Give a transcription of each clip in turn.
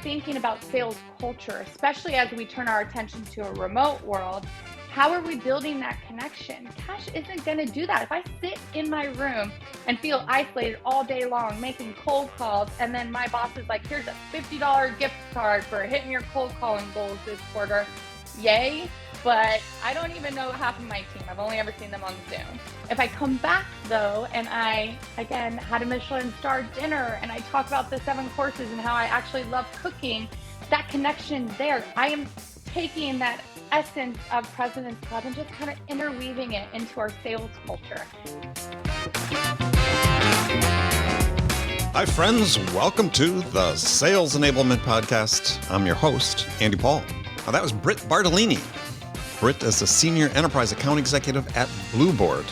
thinking about sales culture, especially as we turn our attention to a remote world. How are we building that connection? Cash isn't going to do that. If I sit in my room and feel isolated all day long, making cold calls, and then my boss is like, here's a $50 gift card for hitting your cold calling goals this quarter, yay. But I don't even know half of my team. I've only ever seen them on Zoom. If I come back though, and I, again, had a Michelin star dinner and I talk about the 7 courses and how I actually love cooking, that connection there, I am taking that essence of President's Club and just kind of interweaving it into our sales culture. Hi, friends. Welcome to the Sales Enablement Podcast. I'm your host, Andy Paul. Now, that was Brit Bartolini. Brit is a senior enterprise account executive at Blueboard.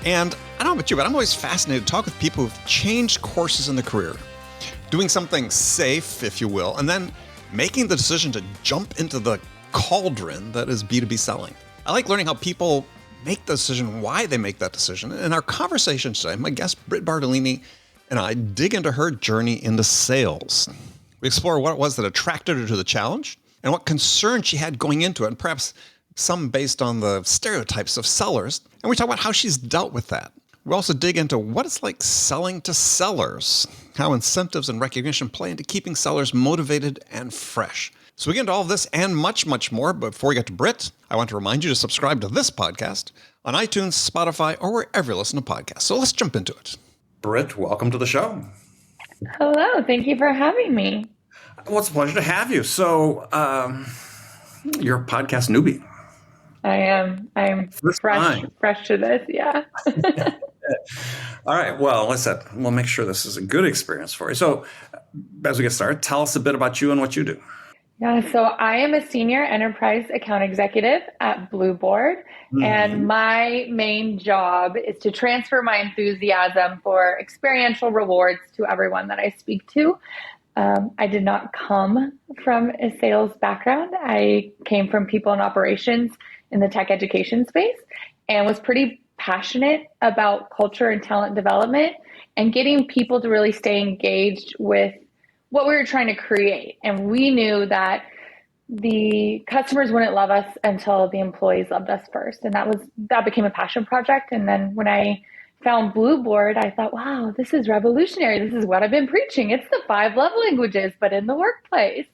And I don't know about you, but I'm always fascinated to talk with people who've changed courses in their career, doing something safe, if you will, and then making the decision to jump into the cauldron that is B2B selling. I like learning how people make the decision, why they make that decision. In our conversation today, my guest, Brit Bartolini, and I dig into her journey into sales. We explore what it was that attracted her to the challenge and what concerns she had going into it, and perhaps some based on the stereotypes of sellers. And we talk about how she's dealt with that. We also dig into what it's like selling to sellers, how incentives and recognition play into keeping sellers motivated and fresh. So we get into all of this and much, much more. But before we get to Brit, I want to remind you to subscribe to this podcast on iTunes, Spotify, or wherever you listen to podcasts. So let's jump into it. Brit, welcome to the show. Hello. Thank you for having me. Well, it's a pleasure to have you. So you're a podcast newbie. I am. I'm fresh to this. Yeah. All right. Well, we'll make sure this is a good experience for you. So as we get started, tell us a bit about you and what you do. Yeah. So I am a senior enterprise account executive at Blueboard. Mm-hmm. And my main job is to transfer my enthusiasm for experiential rewards to everyone that I speak to. I did not come from a sales background. I came from people and operations in the tech education space and was pretty passionate about culture and talent development and getting people to really stay engaged with what we were trying to create. And we knew that the customers wouldn't love us until the employees loved us first. And that became a passion project. And then when I found Blueboard, I thought, wow, this is revolutionary. This is what I've been preaching. It's the 5 love languages, but in the workplace.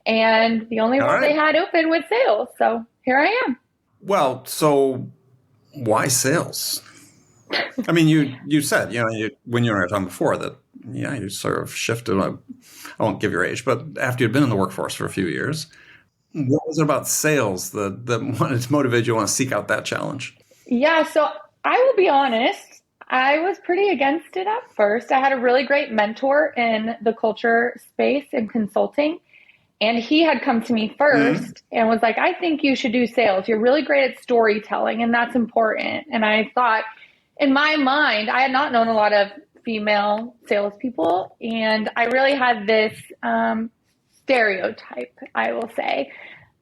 And the only one they had open was sales. So here I am. Well, so why sales? I mean, you said, when you were talking before that, you sort of shifted. I won't give your age, but after you'd been in the workforce for a few years, what was it about sales that wanted to motivate you to want to seek out that challenge? Yeah, so I will be honest, I was pretty against it at first. I had a really great mentor in the culture space and consulting. And he had come to me first and was like, I think you should do sales. You're really great at storytelling, and that's important. And I thought, in my mind, I had not known a lot of female salespeople. And I really had this stereotype, I will say,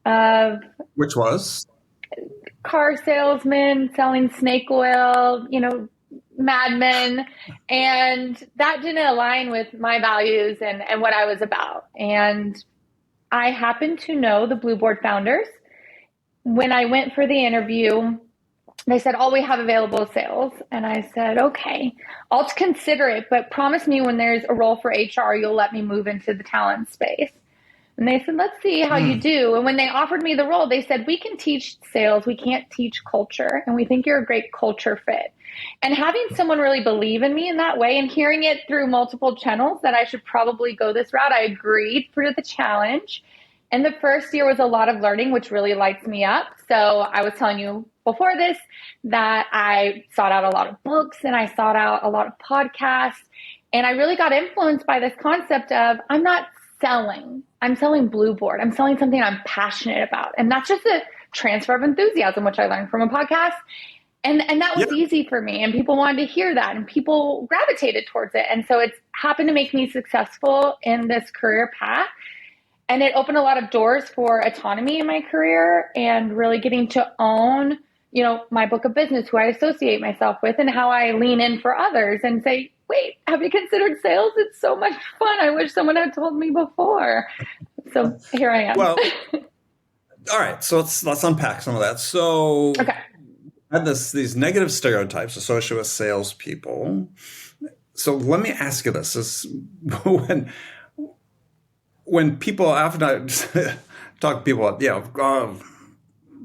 of which was car salesmen selling snake oil, madmen. And that didn't align with my values and what I was about. And I happened to know the Blueboard founders. When I went for the interview, they said, all we have available is sales. And I said, okay, I'll consider it, but promise me when there's a role for HR, you'll let me move into the talent space. And they said, let's see how you do. And when they offered me the role, they said, we can teach sales. We can't teach culture. And we think you're a great culture fit. And having someone really believe in me in that way and hearing it through multiple channels that I should probably go this route, I agreed for the challenge. And the first year was a lot of learning, which really lights me up. So I was telling you before this that I sought out a lot of books and I sought out a lot of podcasts. And I really got influenced by this concept of I'm not selling. I'm selling Blueboard. I'm selling something I'm passionate about. And that's just a transfer of enthusiasm, which I learned from a podcast. And that was easy for me. And people wanted to hear that and people gravitated towards it. And so it's happened to make me successful in this career path. And it opened a lot of doors for autonomy in my career and really getting to own, my book of business, who I associate myself with and how I lean in for others and say, wait, have you considered sales? It's so much fun. I wish someone had told me before. So here I am. Well, all right. So let's unpack some of that. So okay. I had these negative stereotypes associated with salespeople. So let me ask you this: is when people often talk to people,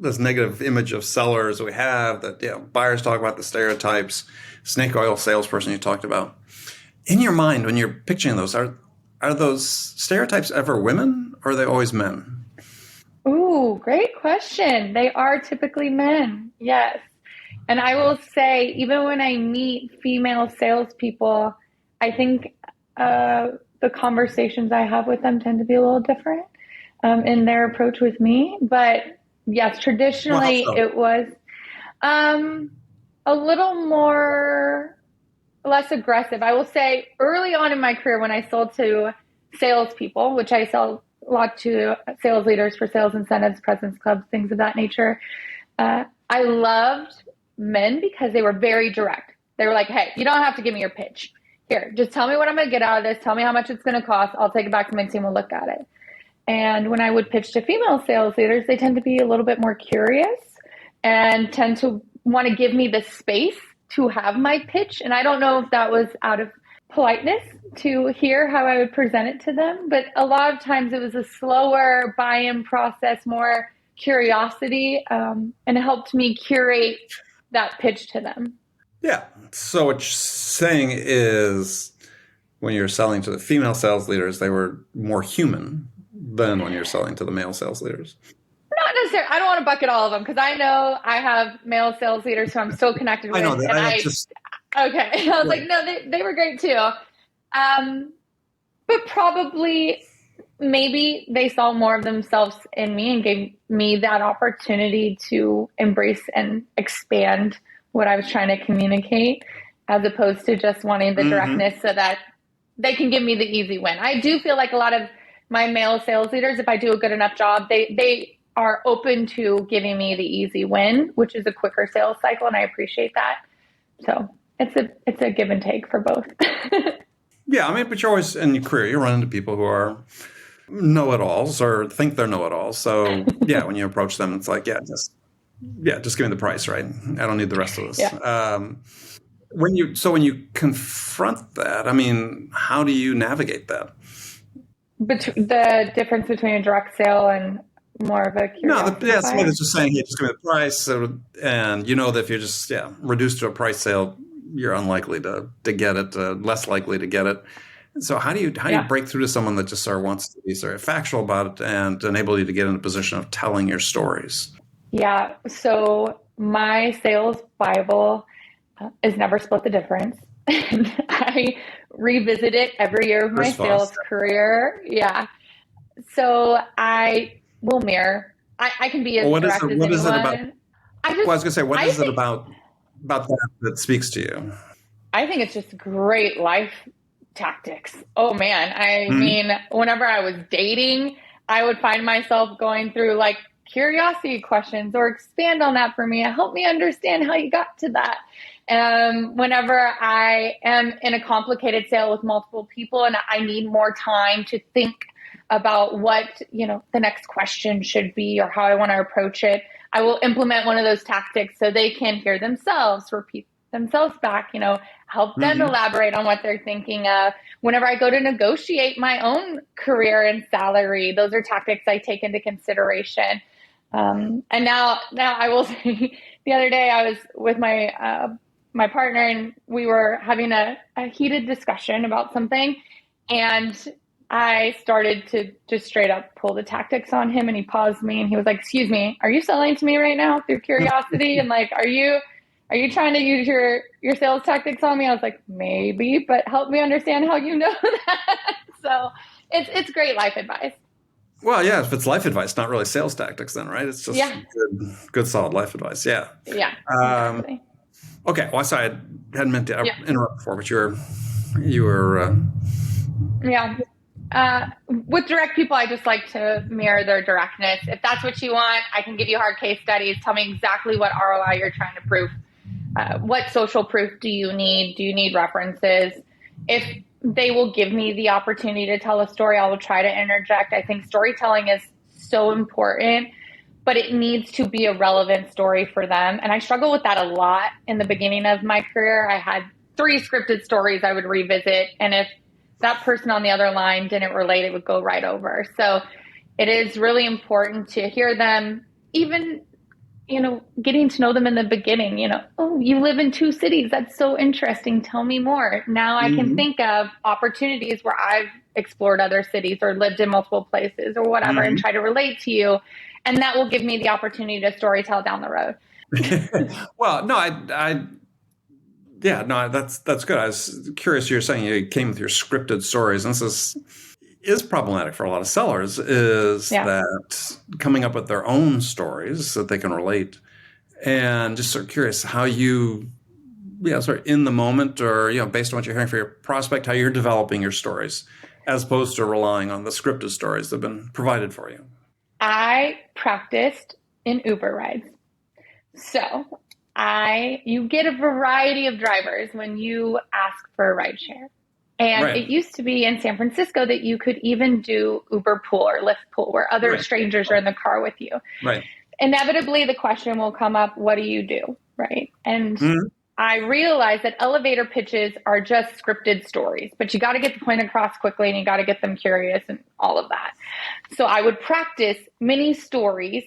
this negative image of sellers we have that buyers talk about the stereotypes, snake oil salesperson you talked about. In your mind, when you're picturing those, are those stereotypes ever women or are they always men? Ooh, great question. They are typically men. Yes. And I will say, even when I meet female salespeople, I think the conversations I have with them tend to be a little different in their approach with me. But yes, traditionally it was a little less aggressive. I will say early on in my career when I sold to salespeople, which I sell a lot to sales leaders for sales incentives, presence clubs, things of that nature. I loved men because they were very direct. They were like, hey, you don't have to give me your pitch. Here, just tell me what I'm going to get out of this. Tell me how much it's going to cost. I'll take it back to my team. We'll look at it. And when I would pitch to female sales leaders, they tend to be a little bit more curious and tend to want to give me the space to have my pitch. And I don't know if that was out of politeness to hear how I would present it to them, but a lot of times it was a slower buy-in process, more curiosity, and it helped me curate that pitch to them. Yeah. So what you're saying is when you're selling to the female sales leaders, they were more human than when you're selling to the male sales leaders. Not necessarily. I don't want to bucket all of them because I know I have male sales leaders who I'm still connected with. I know that. Okay. I was like, no, they were great too. But probably maybe they saw more of themselves in me and gave me that opportunity to embrace and expand what I was trying to communicate as opposed to just wanting the directness so that they can give me the easy win. I do feel like a lot of my male sales leaders, if I do a good enough job, they are open to giving me the easy win, which is a quicker sales cycle. And I appreciate that. So it's a give and take for both. Yeah. I mean, but you're always in your career, you run into people who are know-it-alls or think they're know-it-alls. So yeah, when you approach them, it's like, just give me the price, right? I don't need the rest of this. Yeah. When you confront that, I mean, how do you navigate that? The difference between a direct sale and more of a curiosity. No, somebody that's just saying, hey, just give me the price. And you know that if you're just reduced to a price sale, you're unlikely to get it, less likely to get it. So how do you break through to someone that just sort of wants to be sort of factual about it and enable you to get in a position of telling your stories? Yeah. So my sales Bible is never split the difference. And I revisit it every year of my sales career. Yeah. So I will mirror. I can be as direct as anyone. What is it about? I was going to say, what is it about that speaks to you? I think it's just great life tactics. Oh man. I mean, whenever I was dating, I would find myself going through like curiosity questions or expand on that for me. Help me understand how you got to that. Whenever I am in a complicated sale with multiple people and I need more time to think about what, the next question should be or how I want to approach it, I will implement one of those tactics so they can hear themselves, repeat themselves back, help them elaborate on what they're thinking of. Whenever I go to negotiate my own career and salary, those are tactics I take into consideration. And now I will say the other day I was with my partner and we were having a heated discussion about something. And I started to just straight up pull the tactics on him and he paused me and he was like, excuse me, are you selling to me right now through curiosity? And like, are you trying to use your sales tactics on me? I was like, maybe, but help me understand how you know that. So it's great life advice. Well, yeah, if it's life advice, not really sales tactics then, right? It's just good, solid life advice. Yeah. Yeah. Exactly. Okay. Well, sorry, I hadn't meant to interrupt before, but you were. Yeah. With direct people, I just like to mirror their directness. If that's what you want, I can give you hard case studies. Tell me exactly what ROI you're trying to prove. What social proof do you need? Do you need references? If they will give me the opportunity to tell a story, I will try to interject. I think storytelling is so important, but it needs to be a relevant story for them. And I struggle with that a lot in the beginning of my career. I had 3 scripted stories I would revisit. And if that person on the other line didn't relate, it would go right over. So it is really important to hear them, even, getting to know them in the beginning, oh, you live in 2 cities. That's so interesting. Tell me more. Now I can think of opportunities where I've explored other cities or lived in multiple places or whatever and try to relate to you. And that will give me the opportunity to storytell down the road. Well, no, that's good. I was curious. You're saying you came with your scripted stories, and this is problematic for a lot of sellers. That coming up with their own stories that they can relate, and just sort of curious how you, sort of in the moment, or based on what you're hearing for your prospect, how you're developing your stories, as opposed to relying on the scripted stories that have been provided for you. I practiced in Uber rides, so you get a variety of drivers when you ask for a ride share. And It used to be in San Francisco that you could even do Uber pool or Lyft pool where other strangers are in the car with you. Right. Inevitably, the question will come up, what do you do? Right. And I realized that elevator pitches are just scripted stories, but you got to get the point across quickly and you got to get them curious and all of that. So I would practice mini stories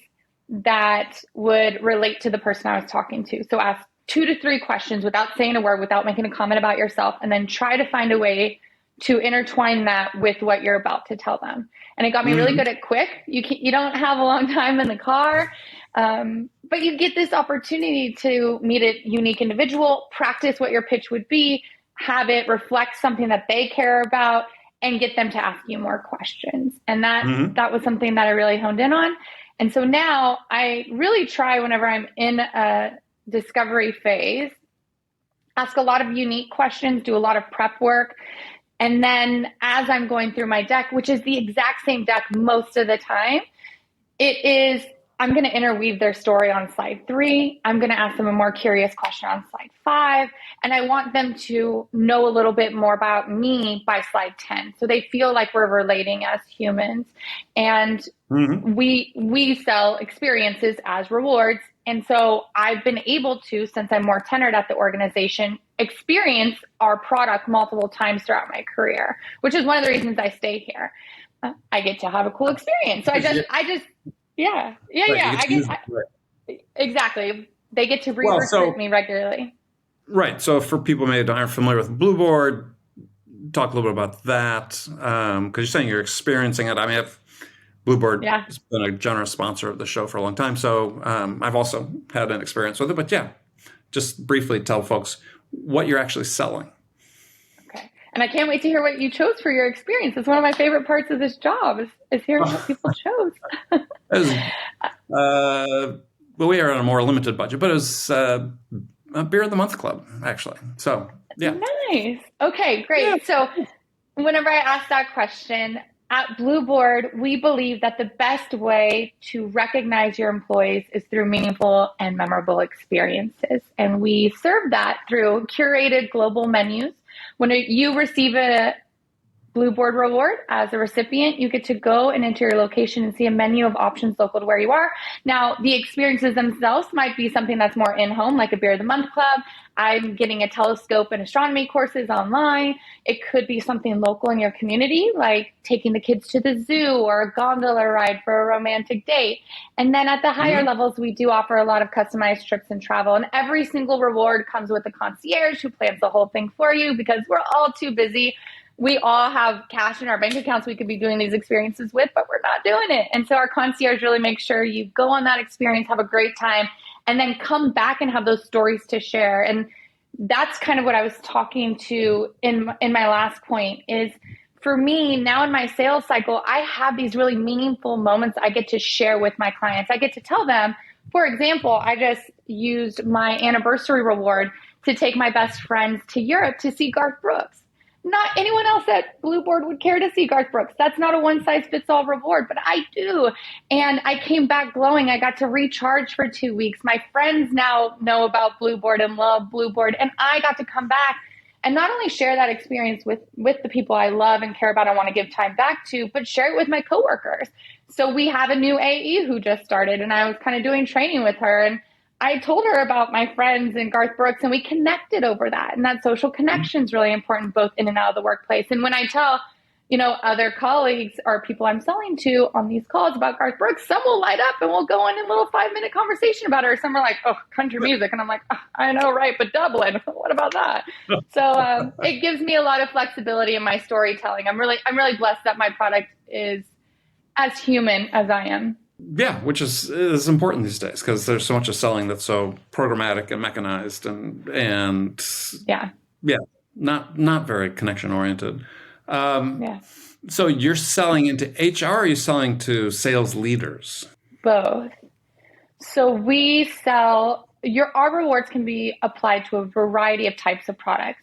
that would relate to the person I was talking to. So ask 2 to 3 questions without saying a word, without making a comment about yourself, and then try to find a way to intertwine that with what you're about to tell them. And it got me really good at quick. You don't have a long time in the car, but you get this opportunity to meet a unique individual, practice what your pitch would be, have it reflect something that they care about, and get them to ask you more questions. And that was something that I really honed in on. And so now I really try, whenever I'm in a discovery phase, ask a lot of unique questions, do a lot of prep work. And then as I'm going through my deck, which is the exact same deck most of the time, I'm going to interweave their story on slide 3. I'm going to ask them a more curious question on slide 5. And I want them to know a little bit more about me by slide 10. So they feel like we're relating as humans. And we sell experiences as rewards. And so I've been able to, since I'm more tenured at the organization, experience our product multiple times throughout my career, which is one of the reasons I stay here. I get to have a cool experience. So exactly. They get to re-recruit me regularly. Right. So for people maybe aren't familiar with Blueboard, talk a little bit about that. Because you're saying you're experiencing it. I mean, Blueboard has been a generous sponsor of the show for a long time. So I've also had an experience with it. But just briefly tell folks what you're actually selling. Okay. And I can't wait to hear what you chose for your experience. It's one of my favorite parts of this job is hearing what people chose. Well, we are on a more limited budget, but it was a Beer of the Month Club, actually. So, yeah. Nice. Okay, great. Yeah. So whenever I ask that question, at Blueboard, we believe that the best way to recognize your employees is through meaningful and memorable experiences. And we serve that through curated global menus. When you receive a Blueboard reward as a recipient, you get to go and enter your location and see a menu of options local to where you are. Now, the experiences themselves might be something that's more in-home, like a Beer of the Month Club. I'm getting a telescope and astronomy courses online. It could be something local in your community, like taking the kids to the zoo or a gondola ride for a romantic date. And then at the higher levels, we do offer a lot of customized trips and travel. And every single reward comes with a concierge who plans the whole thing for you because we're all too busy. We all have cash in our bank accounts we could be doing these experiences with, but we're not doing it. And so our concierge really makes sure you go on that experience, have a great time, and then come back and have those stories to share. And that's kind of what I was talking to in my last point is, for me, now in my sales cycle, I have these really meaningful moments I get to share with my clients. I get to tell them, for example, I just used my anniversary reward to take my best friends to Europe to see Garth Brooks. Not anyone else at Blueboard would care to see Garth Brooks. That's not a one-size-fits-all reward, but I do. And I came back glowing. I got to recharge for 2 weeks. My friends now know about Blueboard and love Blueboard. And I got to come back and not only share that experience with the people I love and care about and want to give time back to, but share it with my coworkers. So we have a new AE who just started, and I was kind of doing training with her, and I told her about my friends and Garth Brooks, and we connected over that. And that social connection is really important, both in and out of the workplace. And when I tell, other colleagues or people I'm selling to on these calls about Garth Brooks, some will light up and we'll go in a little 5-minute conversation about her. Some are like, oh, country music. And I'm like, oh, I know, right, but Dublin, what about that? So it gives me a lot of flexibility in my storytelling. I'm really blessed that my product is as human as I am. Yeah, which is important these days because there's so much of selling that's so programmatic and mechanized and not very connection oriented. So you're selling into HR, or are you selling to sales leaders? Both. So we sell, our rewards can be applied to a variety of types of products.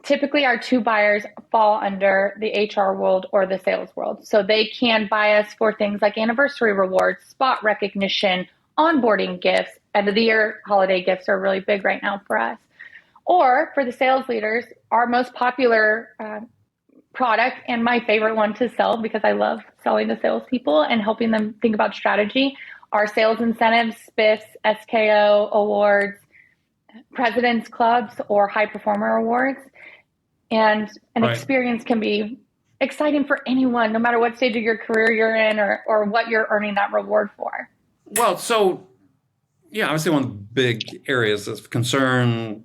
Typically, our two buyers fall under the HR world or the sales world. So they can buy us for things like anniversary rewards, spot recognition, onboarding gifts. End of the year holiday gifts are really big right now for us. Or for the sales leaders, our most popular product and my favorite one to sell, because I love selling to salespeople and helping them think about strategy, are sales incentives, SPIFs, SKO awards, president's clubs, or high performer awards. And an experience can be exciting for anyone, no matter what stage of your career you're in or what you're earning that reward for. Well, so, yeah, obviously one of the big areas of concern,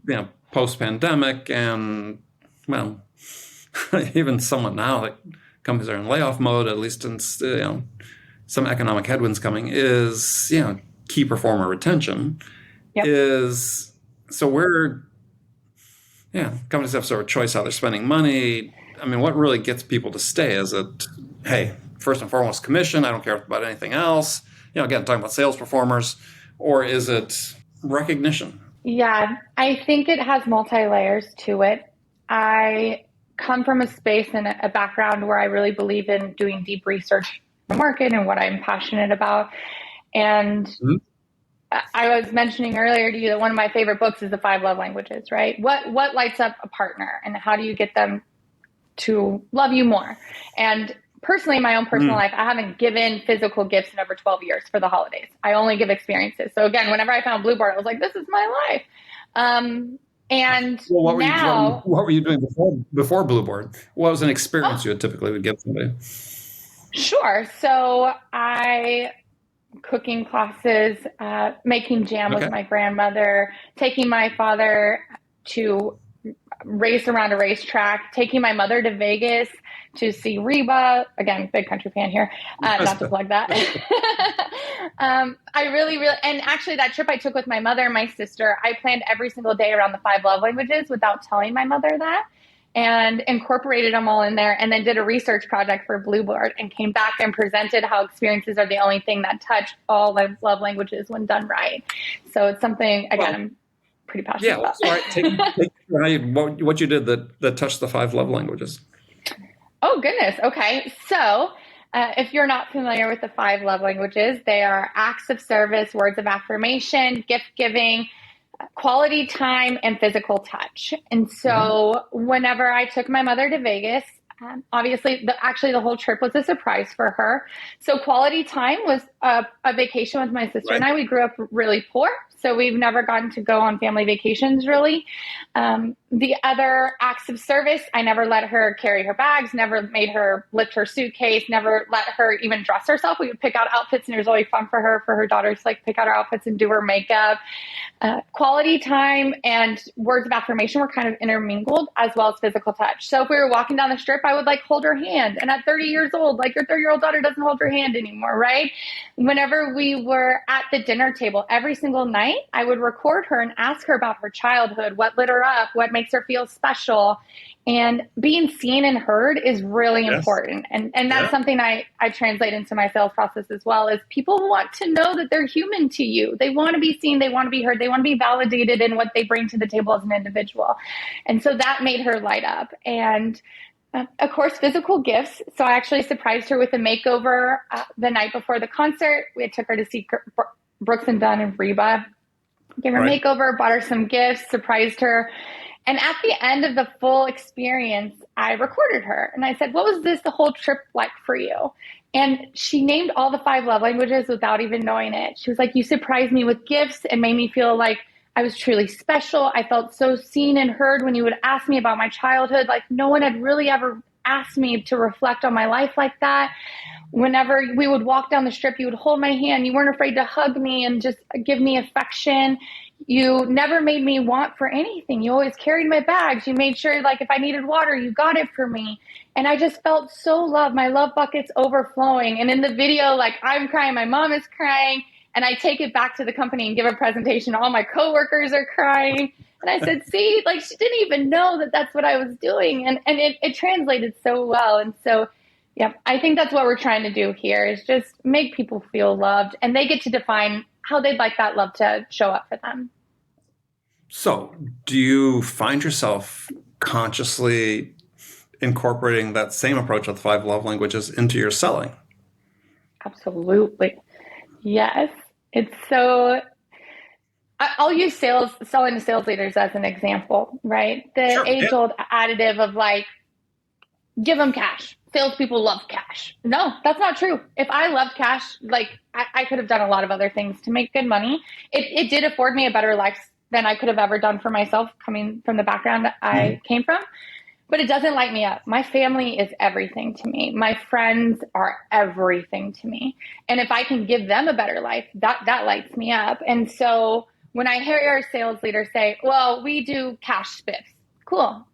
post-pandemic and, well, even somewhat now that companies are in layoff mode, at least in some economic headwinds coming, is key performer retention. Is so where companies have sort of choice how they're spending money. I mean, what really gets people to stay? Is it, hey, first and foremost commission, I don't care about anything else, again, talking about sales performers, or is it recognition? Yeah, I think it has multi-layers to it. I come from a space and a background where I really believe in doing deep research in the market and what I'm passionate about. And I was mentioning earlier to you that one of my favorite books is The 5 Love Languages, right? What lights up a partner and how do you get them to love you more? And personally, in my own personal life, I haven't given physical gifts in over 12 years for the holidays. I only give experiences. So again, whenever I found Blueboard, I was like, this is my life. And what were you doing before Blueboard? What was an experience you typically would give somebody? Sure. So cooking classes, making jam with my grandmother, taking my father to race around a racetrack, taking my mother to Vegas to see Reba. Again, big country fan here, not to plug that. I really, and actually that trip I took with my mother and my sister, I planned every single day around the 5 love languages without telling my mother that, and incorporated them all in there, and then did a research project for Blueboard and came back and presented how experiences are the only thing that touch all the love languages when done right. So it's something, again, I'm pretty passionate about. Yeah, take what you did that touched the 5 love languages. Oh, goodness. Okay. So if you're not familiar with the 5 love languages, they are acts of service, words of affirmation, gift giving, quality time, and physical touch. And so whenever I took my mother to Vegas, obviously the whole trip was a surprise for her. So quality time was a vacation with my sister and I. We grew up really poor, so we've never gotten to go on family vacations really. The other acts of service, I never let her carry her bags, never made her lift her suitcase, never let her even dress herself. We would pick out outfits, and it was always fun for her daughters to pick out her outfits and do her makeup. Quality time and words of affirmation were kind of intermingled, as well as physical touch. So if we were walking down the strip, I would hold her hand. And at 30 years old, your 30-year-old daughter doesn't hold your hand anymore, right? Whenever we were at the dinner table, every single night, I would record her and ask her about her childhood, what lit her up, what makes her feel special. And being seen and heard is really important. And that's something I translate into my sales process as well, is people want to know that they're human to you. They want to be seen. They want to be heard. They want to be validated in what they bring to the table as an individual. And so that made her light up. And of course, physical gifts. So I actually surprised her with a makeover the night before the concert. We took her to see Brooks and Dunn and Reba. Gave her a makeover, bought her some gifts, surprised her. And at the end of the full experience, I recorded her and I said, what was the whole trip like for you? And she named all the 5 love languages without even knowing it. She was like, you surprised me with gifts and made me feel like I was truly special. I felt so seen and heard when you would ask me about my childhood. Like no one had really ever asked me to reflect on my life like that. Whenever we would walk down the strip, you would hold my hand. You weren't afraid to hug me and just give me affection. You never made me want for anything. You always carried my bags. You made sure, like, if I needed water, you got it for me. And I just felt so loved. My love bucket's overflowing. And in the video, like, I'm crying, my mom is crying. And I take it back to the company and give a presentation. All my coworkers are crying. And I said, see, like, she didn't even know that that's what I was doing. And it translated so well. And so, yeah, I think that's what we're trying to do here is just make people feel loved. And they get to define how they'd like that love to show up for them. So do you find yourself consciously incorporating that same approach with 5 love languages into your selling? Absolutely. Yes. It's so, I'll use selling to sales leaders as an example, right? The age-old additive of like, give them cash. Salespeople love cash. No, that's not true. If I loved cash, like I could have done a lot of other things to make good money. It did afford me a better life than I could have ever done for myself coming from the background that I came from. But it doesn't light me up. My family is everything to me. My friends are everything to me. And if I can give them a better life, that lights me up. And so when I hear our sales leaders say, well, we do cash spiffs. Cool.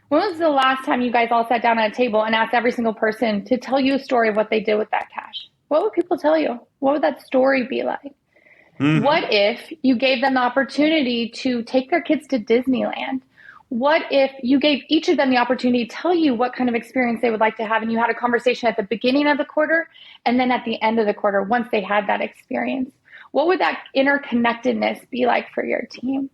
When was the last time you guys all sat down at a table and asked every single person to tell you a story of what they did with that cash? What would people tell you? What would that story be like? Mm-hmm. What if you gave them the opportunity to take their kids to Disneyland? What if you gave each of them the opportunity to tell you what kind of experience they would like to have, and you had a conversation at the beginning of the quarter and then at the end of the quarter once they had that experience? What would that interconnectedness be like for your team?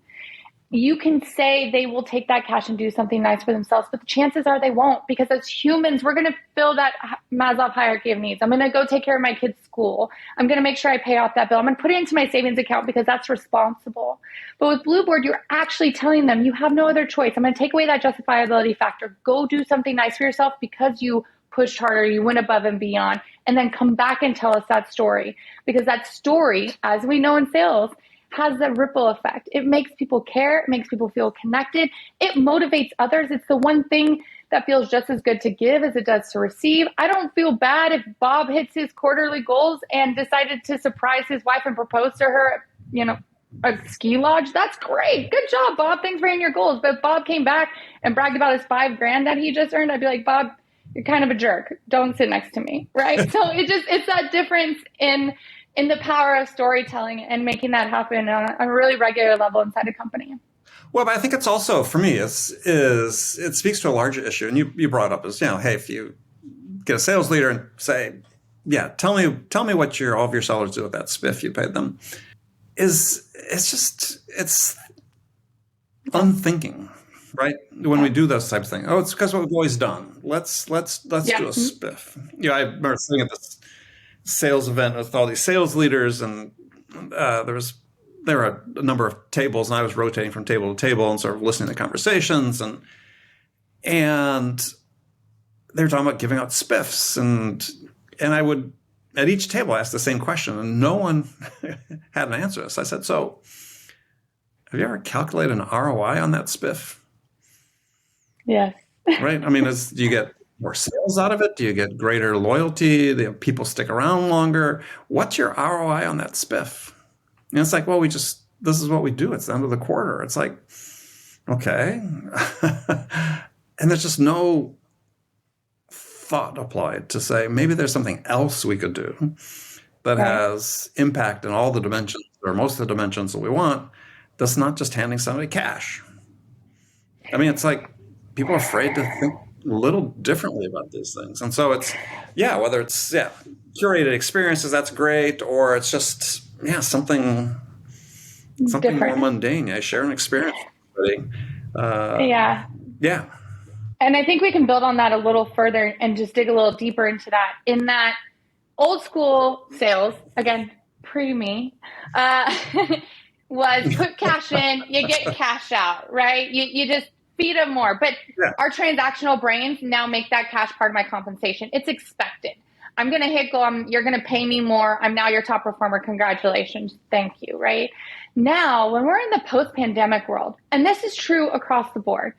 You can say they will take that cash and do something nice for themselves, but the chances are they won't, because as humans, we're going to fill that Maslow hierarchy of needs. I'm going to go take care of my kid's school. I'm going to make sure I pay off that bill. I'm going to put it into my savings account because that's responsible. But with Blueboard, you're actually telling them you have no other choice. I'm going to take away that justifiability factor. Go do something nice for yourself because you pushed harder, you went above and beyond, and then come back and tell us that story. Because that story, as we know in sales, has a ripple effect. It makes people care. It makes people feel connected. It motivates others. It's the one thing that feels just as good to give as it does to receive. I don't feel bad if Bob hits his quarterly goals and decided to surprise his wife and propose to her, at a ski lodge. That's great. Good job, Bob. Thanks for hitting your goals. But if Bob came back and bragged about his $5,000 that he just earned, I'd be like, Bob, you're kind of a jerk. Don't sit next to me. Right. So it's that difference in the power of storytelling and making that happen on a really regular level inside a company. Well, but I think it's also, for me, it speaks to a larger issue. And you brought up is, hey, if you get a sales leader and say, yeah, tell me what all of your sellers do with that spiff you paid them, it's unthinking, right? When we do those types of things. Oh, it's because what we've always done. Let's do a spiff. I remember sitting at this sales event with all these sales leaders, and there were a number of tables, and I was rotating from table to table and sort of listening to conversations, and they were talking about giving out spiffs, and I would at each table ask the same question, and no one had an answer to this. I said, so have you ever calculated an ROI on that spiff? Yes. Right? I mean, do you get more sales out of it? Do you get greater loyalty? Do people stick around longer? What's your ROI on that spiff? And it's like, well, this is what we do. It's the end of the quarter. It's like, okay. And there's just no thought applied to say, maybe there's something else we could do that has impact in all the dimensions, or most of the dimensions that we want, that's not just handing somebody cash. I mean, it's like people are afraid to think a little differently about these things. And so it's, whether it's curated experiences, that's great, or it's just something different, more mundane. I share an experience with everybody. Yeah. And I think we can build on that a little further and just dig a little deeper into that. In that old school sales, again, pre-me, was put cash in, you get cash out, right? You just feed them more. But our transactional brains now make that cash part of my compensation. It's expected. I'm going to hit goal. You're going to pay me more. I'm now your top performer. Congratulations. Thank you. Right now, when we're in the post-pandemic world, and this is true across the board,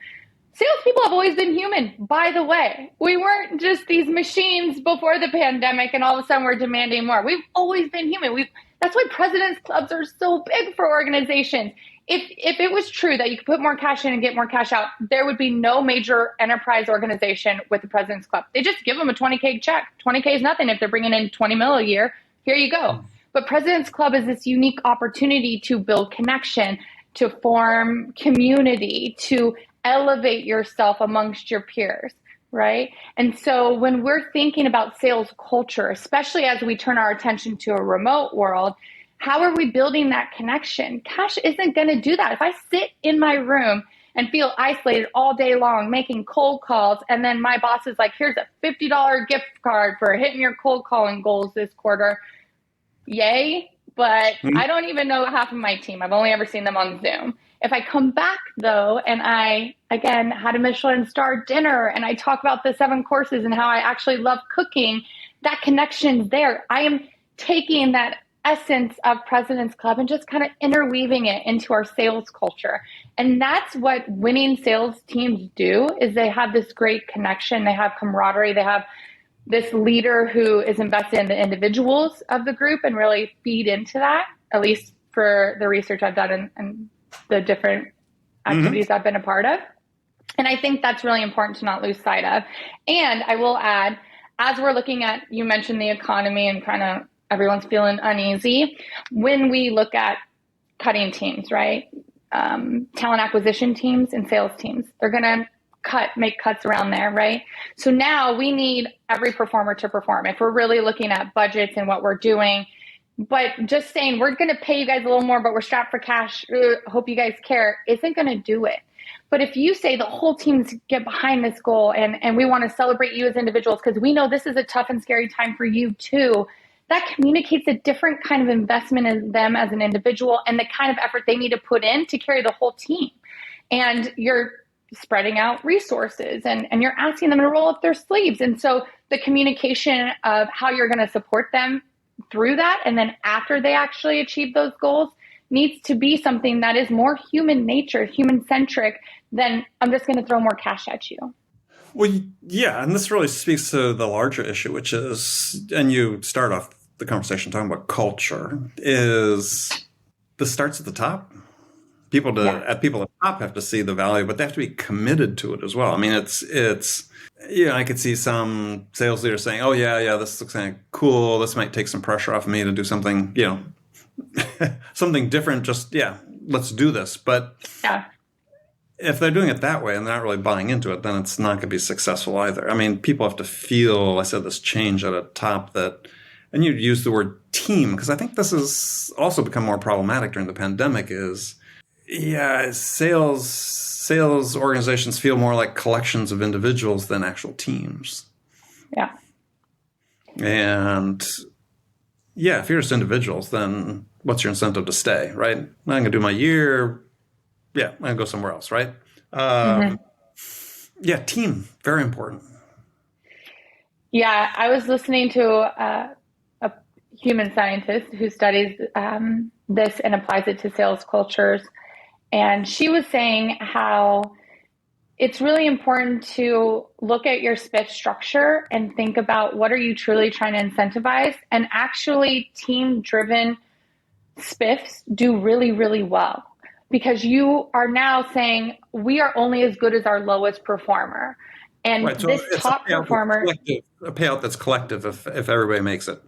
salespeople have always been human, by the way. We weren't just these machines before the pandemic and all of a sudden we're demanding more. We've always been human. That's why president's clubs are so big for organizations. If it was true that you could put more cash in and get more cash out, there would be no major enterprise organization with the president's club. They just give them a $20K check. $20K is nothing if they're bringing in $20 million a year. Here you go. But president's club is this unique opportunity to build connection, to form community, to elevate yourself amongst your peers, right? And so when we're thinking about sales culture, especially as we turn our attention to a remote world, how are we building that connection? Cash isn't going to do that. If I sit in my room and feel isolated all day long, making cold calls, and then my boss is like, here's a $50 gift card for hitting your cold calling goals this quarter, yay. But I don't even know half of my team. I've only ever seen them on Zoom. If I come back, though, and I, again, had a Michelin star dinner and I talk about the 7 courses and how I actually love cooking, that connection's there. I am taking that essence of President's Club and just kind of interweaving it into our sales culture. And that's what winning sales teams do, is they have this great connection. They have camaraderie. They have this leader who is invested in the individuals of the group and really feed into that, at least for the research I've done and the different activities I've been a part of. And I think that's really important to not lose sight of. And I will add, as we're looking at, you mentioned the economy and kind of everyone's feeling uneasy. When we look at cutting teams, right? Talent acquisition teams and sales teams, they're going to make cuts around there, right? So now we need every performer to perform. If we're really looking at budgets and what we're doing, but just saying we're going to pay you guys a little more, but we're strapped for cash, hope you guys care, isn't going to do it. But if you say the whole team's get behind this goal and we want to celebrate you as individuals because we know this is a tough and scary time for you too, that communicates a different kind of investment in them as an individual and the kind of effort they need to put in to carry the whole team. And you're spreading out resources and you're asking them to roll up their sleeves. And so the communication of how you're going to support them through that and then after they actually achieve those goals needs to be something that is more human nature, human centric than I'm just going to throw more cash at you. Well, yeah, and this really speaks to the larger issue, which is, and you start off the conversation talking about culture, is this starts at the top. People at the top have to see the value, but they have to be committed to it as well. I mean, it's I could see some sales leaders saying, "Oh yeah, this looks kind of cool. This might take some pressure off of me to do something, something different. Just let's do this." But if they're doing it that way and they're not really buying into it, then it's not going to be successful either. I mean, people have to feel, I said, this change at a top that, and you use the word team, because I think this has also become more problematic during the pandemic is, sales organizations feel more like collections of individuals than actual teams. Yeah. And if you're just individuals, then what's your incentive to stay, right? I'm going to do my year. Yeah, I'm going to go somewhere else, right? Team, very important. Yeah, I was listening to a human scientist who studies this and applies it to sales cultures. And she was saying how it's really important to look at your spiff structure and think about what are you truly trying to incentivize. And actually team-driven spiffs do really, really well. Because you are now saying we are only as good as our lowest performer. And right, so this top performer... A payout that's collective if everybody makes it.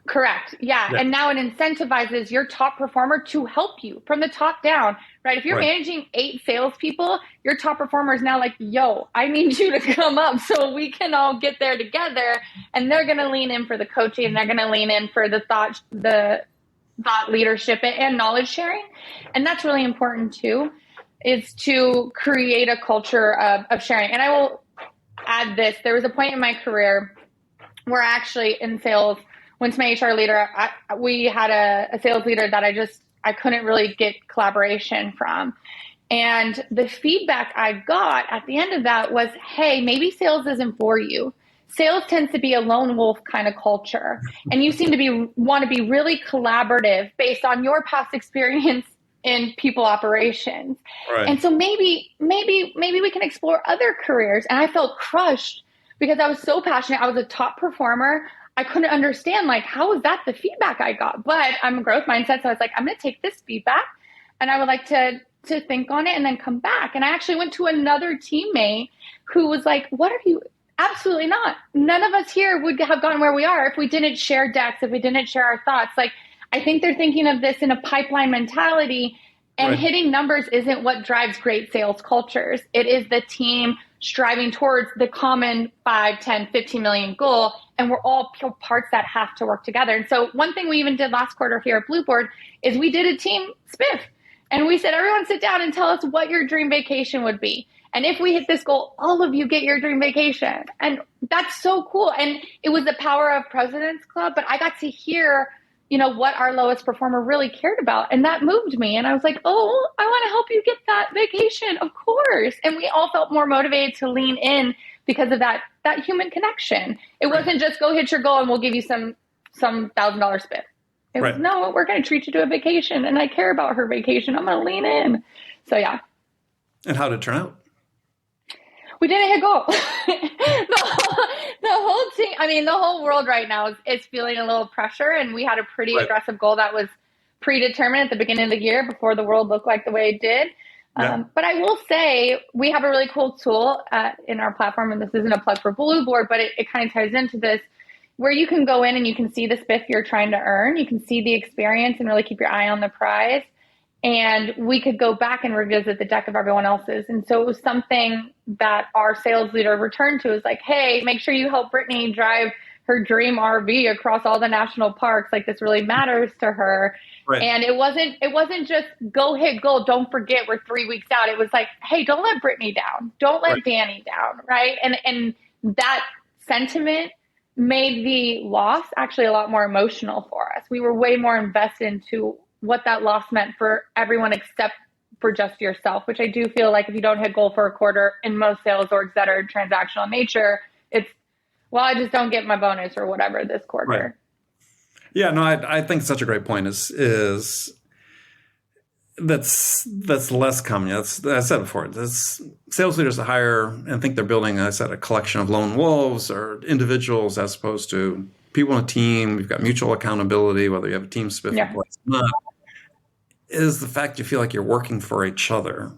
Correct. Yeah. And now it incentivizes your top performer to help you from the top down, right? If you're managing 8 salespeople, your top performer is now like, yo, I need you to come up so we can all get there together. And they're going to lean in for the coaching and they're going to lean in for the thought leadership and knowledge sharing. And that's really important too, is to create a culture of sharing. And I will add this. There was a point in my career where actually in sales, went to my HR leader, we had a sales leader that I couldn't really get collaboration from. And the feedback I got at the end of that was, hey, maybe sales isn't for you. Sales tends to be a lone wolf kind of culture. And you seem to want to be really collaborative based on your past experience in people operations. Right. And so maybe we can explore other careers. And I felt crushed because I was so passionate. I was a top performer. I couldn't understand, like, how was that the feedback I got? But I'm a growth mindset. So I was like, I'm going to take this feedback and I would like to think on it and then come back. And I actually went to another teammate who was like, what are you? Absolutely not. None of us here would have gone where we are if we didn't share decks, if we didn't share our thoughts. Like, I think they're thinking of this in a pipeline mentality, and right. Hitting numbers isn't what drives great sales cultures. It is the team striving towards the common 5, 10, 15 million goal. And we're all parts that have to work together. And so one thing we even did last quarter here at Blueboard is we did a team spiff. And we said, everyone sit down and tell us what your dream vacation would be. And if we hit this goal, all of you get your dream vacation. And that's so cool. And it was the power of President's Club, but I got to hear, what our lowest performer really cared about. And that moved me. And I was like, oh, I want to help you get that vacation. Of course. And we all felt more motivated to lean in because of that human connection. It wasn't just go hit your goal and we'll give you some $1,000 spit. It was, no, we're going to treat you to a vacation. And I care about her vacation. I'm going to lean in. So, yeah. And how did it turn out? We didn't hit goal. The whole team, the whole world right now is feeling a little pressure. And we had a pretty aggressive goal that was predetermined at the beginning of the year before the world looked like the way it did. Yeah. But I will say we have a really cool tool in our platform. And this isn't a plug for Blueboard, but it kind of ties into this, where you can go in and you can see the spiff you're trying to earn. You can see the experience and really keep your eye on the prize. And we could go back and revisit the deck of everyone else's. And so it was something that our sales leader returned to, is like, hey, make sure you help Brittany drive her dream RV across all the national parks. Like, this really matters to her. Right. And it wasn't just go hit goal. Don't forget we're 3 weeks out. It was like, hey, don't let Brittany down. Don't let Danny down. Right. And that sentiment made the loss actually a lot more emotional for us. We were way more invested into what that loss meant for everyone except for just yourself, which I do feel like if you don't hit goal for a quarter in most sales orgs that are transactional in nature, it's, well, I just don't get my bonus or whatever this quarter. Right. Yeah, no, I think such a great point is that's less common. As I said before, that's sales leaders to hire and think they're building, as I said, a collection of lone wolves or individuals as opposed to people in a team. We've got mutual accountability, whether you have a team spiff or not, is the fact you feel like you're working for each other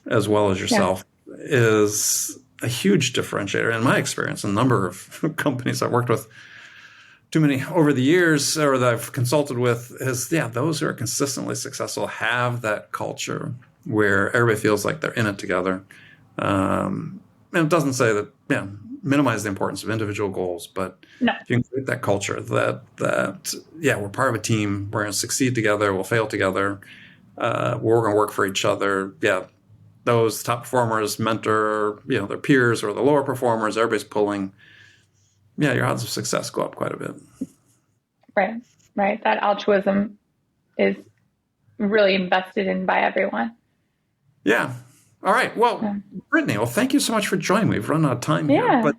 as well as yourself is a huge differentiator. In my experience, a number of companies I've worked with too many over the years or that I've consulted with is, those who are consistently successful have that culture where everybody feels like they're in it together. And it doesn't say that, minimize the importance of individual goals, but if you can create that culture that we're part of a team, we're going to succeed together, we'll fail together, we're going to work for each other. Yeah, those top performers mentor, their peers or the lower performers, everybody's pulling. Yeah, your odds of success go up quite a bit. Right. That altruism is really invested in by everyone. Yeah. All right. Well, Brittany, thank you so much for joining me. We've run out of time here, but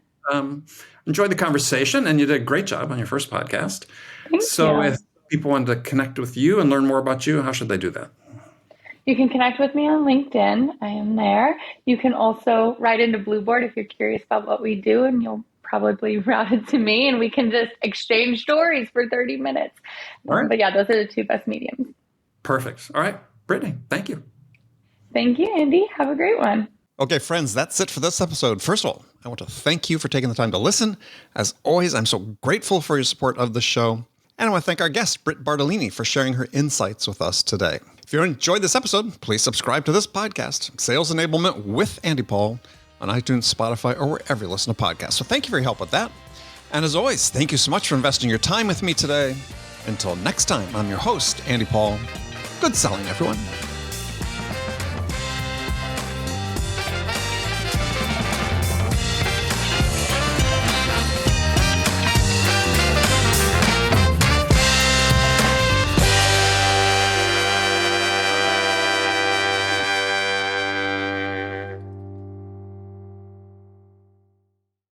enjoyed the conversation, and you did a great job on your first podcast. Thank you. If people wanted to connect with you and learn more about you, how should they do that? You can connect with me on LinkedIn. I am there. You can also write into Blueboard if you're curious about what we do, and you'll probably route it to me, and we can just exchange stories for 30 minutes. All right. But those are the two best mediums. Perfect. All right. Brittany, thank you. Thank you, Andy. Have a great one. Okay, friends, that's it for this episode. First of all, I want to thank you for taking the time to listen. As always, I'm so grateful for your support of the show. And I want to thank our guest, Brit Bartolini, for sharing her insights with us today. If you enjoyed this episode, please subscribe to this podcast, Sales Enablement with Andy Paul, on iTunes, Spotify, or wherever you listen to podcasts. So thank you for your help with that. And as always, thank you so much for investing your time with me today. Until next time, I'm your host, Andy Paul. Good selling, everyone.